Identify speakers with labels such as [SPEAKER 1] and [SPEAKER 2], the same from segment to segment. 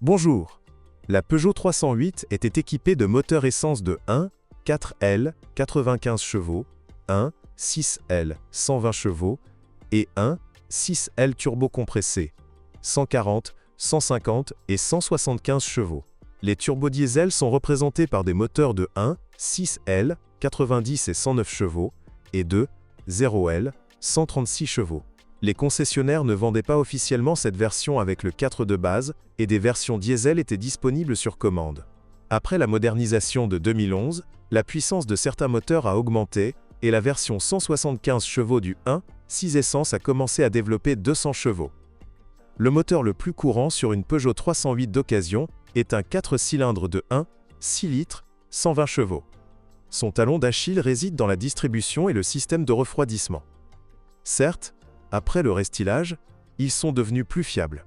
[SPEAKER 1] Bonjour. La Peugeot 308 était équipée de moteurs essence de 1, 4L, 95 chevaux, 1, 6L, 120 chevaux et 1, 6L turbocompressé, 140, 150 et 175 chevaux. Les turbodiesels sont représentés par des moteurs de 1, 6L, 90 et 109 chevaux, et 2, 0L, 136 chevaux. Les concessionnaires ne vendaient pas officiellement cette version avec le 4 de base, et des versions diesel étaient disponibles sur commande. Après la modernisation de 2011, la puissance de certains moteurs a augmenté, et la version 175 chevaux du 1, 6 essence a commencé à développer 200 chevaux. Le moteur le plus courant sur une Peugeot 308 d'occasion est un 4 cylindres de 1, 6 litres, 120 chevaux. Son talon d'Achille réside dans la distribution et le système de refroidissement. Certes, après le restylage, ils sont devenus plus fiables.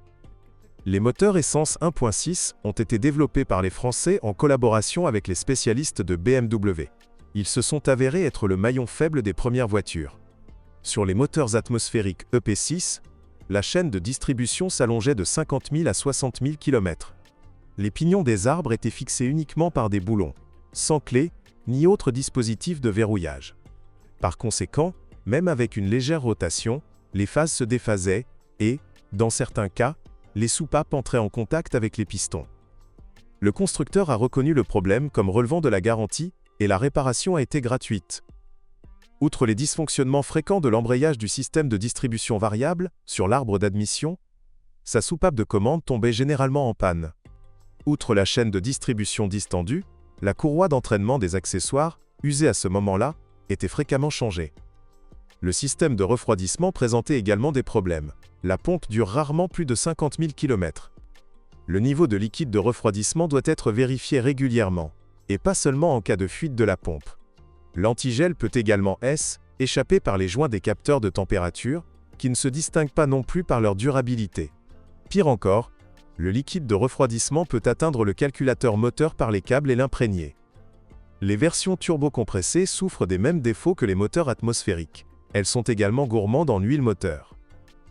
[SPEAKER 1] Les moteurs essence 1.6 ont été développés par les Français en collaboration avec les spécialistes de BMW. Ils se sont avérés être le maillon faible des premières voitures. Sur les moteurs atmosphériques EP6, la chaîne de distribution s'allongeait de 50 000 à 60 000 km. Les pignons des arbres étaient fixés uniquement par des boulons, sans clé, ni autre dispositif de verrouillage. Par conséquent, même avec une légère rotation, les phases se déphasaient et, dans certains cas, les soupapes entraient en contact avec les pistons. Le constructeur a reconnu le problème comme relevant de la garantie et la réparation a été gratuite. Outre les dysfonctionnements fréquents de l'embrayage du système de distribution variable sur l'arbre d'admission, sa soupape de commande tombait généralement en panne. Outre la chaîne de distribution distendue, la courroie d'entraînement des accessoires, usée à ce moment-là, était fréquemment changée. Le système de refroidissement présentait également des problèmes. La pompe dure rarement plus de 50 000 km. Le niveau de liquide de refroidissement doit être vérifié régulièrement, et pas seulement en cas de fuite de la pompe. L'antigel peut également échapper par les joints des capteurs de température, qui ne se distinguent pas non plus par leur durabilité. Pire encore, le liquide de refroidissement peut atteindre le calculateur moteur par les câbles et l'imprégner. Les versions turbocompressées souffrent des mêmes défauts que les moteurs atmosphériques. Elles sont également gourmandes en huile moteur.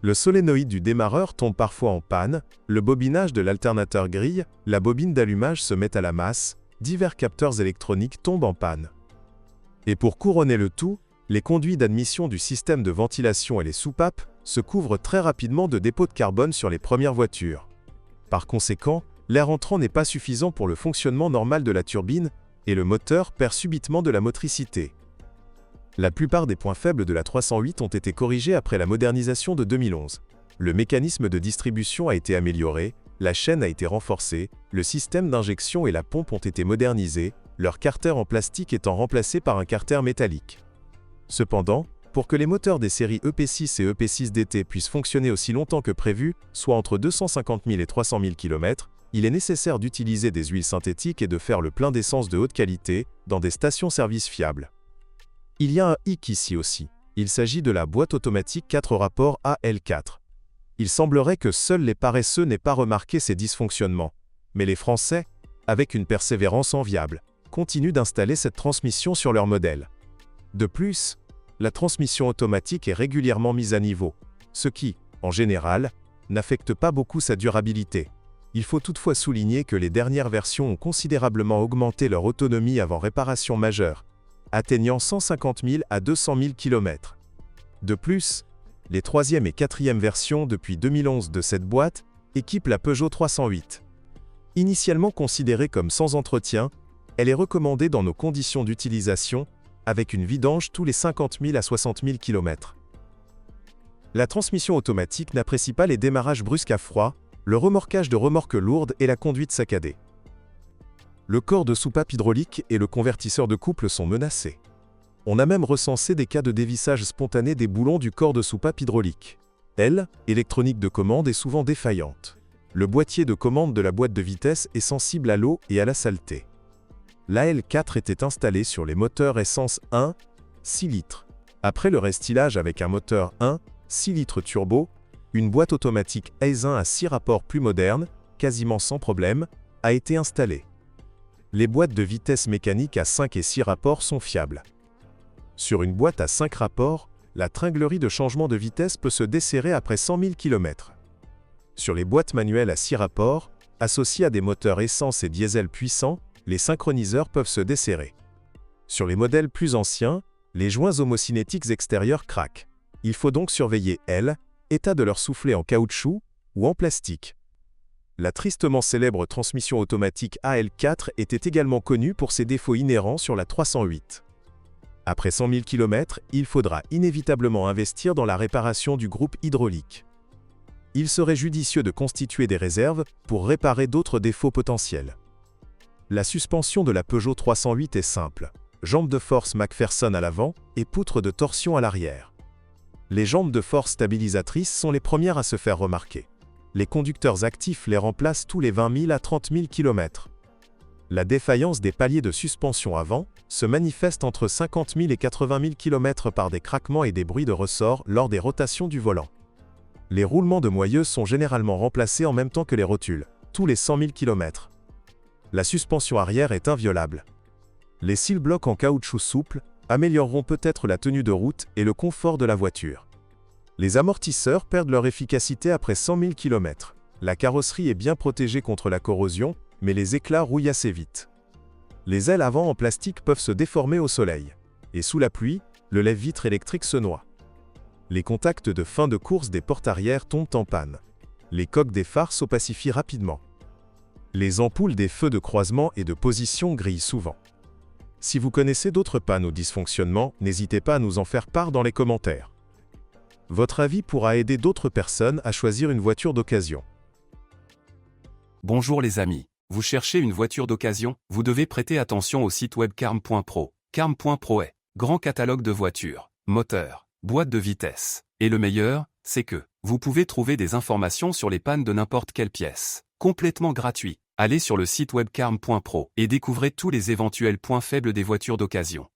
[SPEAKER 1] Le solénoïde du démarreur tombe parfois en panne, le bobinage de l'alternateur grille, la bobine d'allumage se met à la masse, divers capteurs électroniques tombent en panne. Et pour couronner le tout, les conduits d'admission du système de ventilation et les soupapes se couvrent très rapidement de dépôts de carbone sur les premières voitures. Par conséquent, l'air entrant n'est pas suffisant pour le fonctionnement normal de la turbine, et le moteur perd subitement de la motricité. La plupart des points faibles de la 308 ont été corrigés après la modernisation de 2011. Le mécanisme de distribution a été amélioré, la chaîne a été renforcée, le système d'injection et la pompe ont été modernisés, leur carter en plastique étant remplacé par un carter métallique. Cependant, pour que les moteurs des séries EP6 et EP6DT puissent fonctionner aussi longtemps que prévu, soit entre 250 000 et 300 000 km, il est nécessaire d'utiliser des huiles synthétiques et de faire le plein d'essence de haute qualité dans des stations-service fiables. Il y a un hic ici aussi. Il s'agit de la boîte automatique 4 rapports AL4. Il semblerait que seuls les paresseux n'aient pas remarqué ces dysfonctionnements. Mais les Français, avec une persévérance enviable, continuent d'installer cette transmission sur leur modèle. De plus, la transmission automatique est régulièrement mise à niveau, ce qui, en général, n'affecte pas beaucoup sa durabilité. Il faut toutefois souligner que les dernières versions ont considérablement augmenté leur autonomie avant réparation majeure, atteignant 150 000 à 200 000 km. De plus, les 3e et 4e versions depuis 2011 de cette boîte équipent la Peugeot 308. Initialement considérée comme sans entretien, elle est recommandée dans nos conditions d'utilisation, avec une vidange tous les 50 000 à 60 000 km. La transmission automatique n'apprécie pas les démarrages brusques à froid, le remorquage de remorques lourdes et la conduite saccadée. Le corps de soupape hydraulique et le convertisseur de couple sont menacés. On a même recensé des cas de dévissage spontané des boulons du corps de soupape hydraulique. Elle, électronique de commande, est souvent défaillante. Le boîtier de commande de la boîte de vitesse est sensible à l'eau et à la saleté. L'AL4 était installé sur les moteurs essence 1, 6 litres. Après le restylage avec un moteur 1, 6 litres turbo, une boîte automatique AIS-1 à 6 rapports plus moderne, quasiment sans problème, a été installée. Les boîtes de vitesse mécanique à 5 et 6 rapports sont fiables. Sur une boîte à 5 rapports, la tringlerie de changement de vitesse peut se desserrer après 100 000 km. Sur les boîtes manuelles à 6 rapports, associés à des moteurs essence et diesel puissants, les synchroniseurs peuvent se desserrer. Sur les modèles plus anciens, les joints homocinétiques extérieurs craquent. Il faut donc surveiller l'état de leur soufflet en caoutchouc ou en plastique. La tristement célèbre transmission automatique AL4 était également connue pour ses défauts inhérents sur la 308. Après 100 000 km, il faudra inévitablement investir dans la réparation du groupe hydraulique. Il serait judicieux de constituer des réserves pour réparer d'autres défauts potentiels. La suspension de la Peugeot 308 est simple. Jambes de force McPherson à l'avant et poutre de torsion à l'arrière. Les jambes de force stabilisatrices sont les premières à se faire remarquer. Les conducteurs actifs les remplacent tous les 20 000 à 30 000 km. La défaillance des paliers de suspension avant se manifeste entre 50 000 et 80 000 km par des craquements et des bruits de ressort lors des rotations du volant. Les roulements de moyeuse sont généralement remplacés en même temps que les rotules, tous les 100 000 km. La suspension arrière est inviolable. Les seal blocs en caoutchouc souple amélioreront peut-être la tenue de route et le confort de la voiture. Les amortisseurs perdent leur efficacité après 100 000 km. La carrosserie est bien protégée contre la corrosion, mais les éclats rouillent assez vite. Les ailes avant en plastique peuvent se déformer au soleil. Et sous la pluie, le lève-vitre électrique se noie. Les contacts de fin de course des portes arrière tombent en panne. Les coques des phares s'opacifient rapidement. Les ampoules des feux de croisement et de position grillent souvent. Si vous connaissez d'autres pannes ou dysfonctionnements, n'hésitez pas à nous en faire part dans les commentaires. Votre avis pourra aider d'autres personnes à choisir une voiture d'occasion.
[SPEAKER 2] Bonjour les amis, vous cherchez une voiture d'occasion, vous devez prêter attention au site web carm.pro. Carm.pro est grand catalogue de voitures, moteurs, boîtes de vitesse. Et le meilleur, c'est que vous pouvez trouver des informations sur les pannes de n'importe quelle pièce, complètement gratuit. Allez sur le site web carm.pro et découvrez tous les éventuels points faibles des voitures d'occasion.